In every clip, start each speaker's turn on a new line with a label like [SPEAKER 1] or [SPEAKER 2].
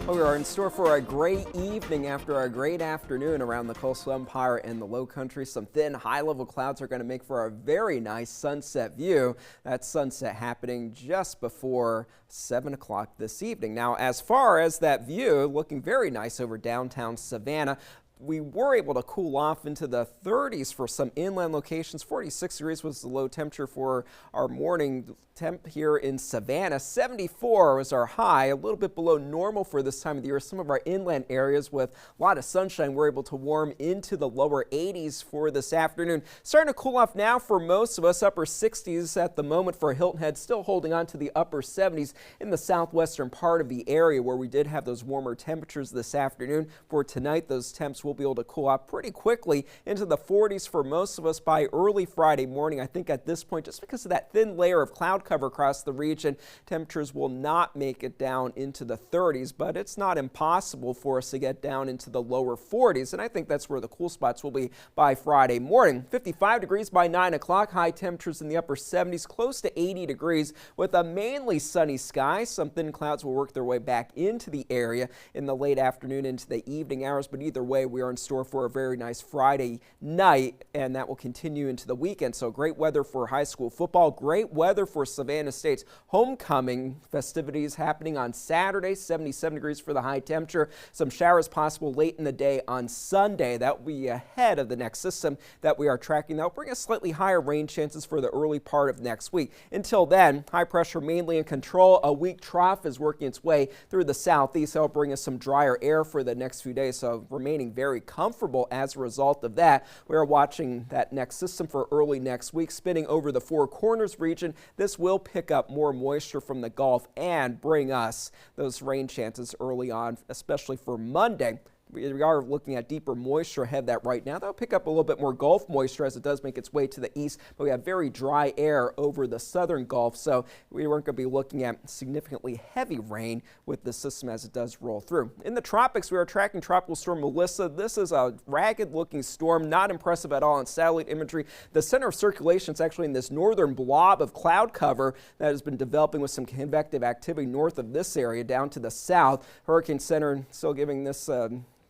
[SPEAKER 1] Well, we are in store for a great evening after a great afternoon around the Coastal Empire and the Low Country. Some thin, high-level clouds are going to make for a very nice sunset view. That sunset happening just before 7 o'clock this evening. Now, as far as that view, looking very nice over downtown Savannah. We were able to cool off into the 30s for some inland locations. 46 degrees was the low temperature for our morning temp here in Savannah. 74 was our high, a little bit below normal for this time of the year. Some of our inland areas with a lot of sunshine were able to warm into the lower 80s for this afternoon. Starting to cool off now for most of us. Upper 60s at the moment for Hilton Head, still holding on to the upper 70s in the southwestern part of the area where we did have those warmer temperatures this afternoon. For tonight, those temps will be able to cool off pretty quickly into the 40s for most of us by early Friday morning. I think at this point, just because of that thin layer of cloud cover across the region, temperatures will not make it down into the 30s, but it's not impossible for us to get down into the lower 40s, and I think that's where the cool spots will be by Friday morning. 55 degrees by 9 o'clock, high temperatures in the upper 70s, close to 80 degrees with a mainly sunny sky. Some thin clouds will work their way back into the area in the late afternoon into the evening hours, but either way, we are in store for a very nice Friday night, and that will continue into the weekend. So great weather for high school football, great weather for Savannah State's homecoming festivities happening on Saturday. 77 degrees for the high temperature. Some showers possible late in the day on Sunday. That will be ahead of the next system that we are tracking. That will bring us slightly higher rain chances for the early part of next week. Until then, high pressure mainly in control. A weak trough is working its way through the southeast. That will bring us some drier air for the next few days, so remaining very comfortable as a result of that. We are watching that next system for early next week, spinning over the Four Corners region. This will pick up more moisture from the Gulf and bring us those rain chances early on, especially for Monday. We are looking at deeper moisture ahead of that right now. That'll pick up a little bit more Gulf moisture as it does make its way to the east, but we have very dry air over the southern Gulf, so we weren't going to be looking at significantly heavy rain with the system as it does roll through. In the tropics, we are tracking Tropical Storm Melissa. This is a ragged-looking storm, not impressive at all in satellite imagery. The center of circulation is actually in this northern blob of cloud cover that has been developing with some convective activity north of this area down to the south. Hurricane Center still giving this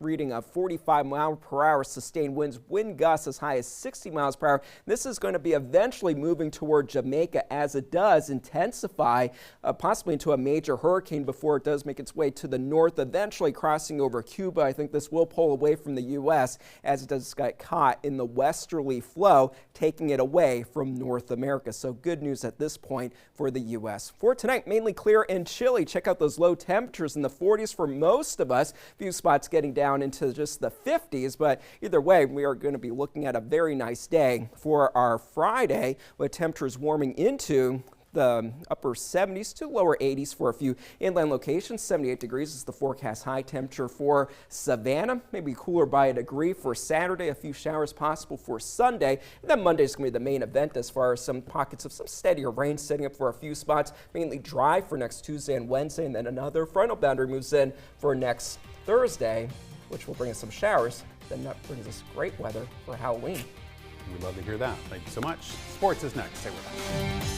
[SPEAKER 1] reading of 45-mile-per-hour sustained winds, wind gusts as high as 60 miles per hour. This is going to be eventually moving toward Jamaica as it does intensify, possibly into a major hurricane before it does make its way to the north, eventually crossing over Cuba. I think this will pull away from the U.S. as it does get caught in the westerly flow, taking it away from North America. So good news at this point for the U.S. For tonight, mainly clear and chilly. Check out those low temperatures in the 40s for most of us. Few spots getting down into just the 50s, but either way, we are going to be looking at a very nice day for our Friday with temperatures warming into the upper 70s to lower 80s for a few inland locations. 78 degrees is the forecast high temperature for Savannah. Maybe cooler by a degree for Saturday. A few showers possible for Sunday. And then Monday is going to be the main event as far as some pockets of some steadier rain setting up for a few spots. Mainly dry for next Tuesday and Wednesday. And then another frontal boundary moves in for next Thursday, which will bring us some showers. Then that brings us great weather for Halloween.
[SPEAKER 2] We'd love to hear that. Thank you so much. Sports is next. Stay with us.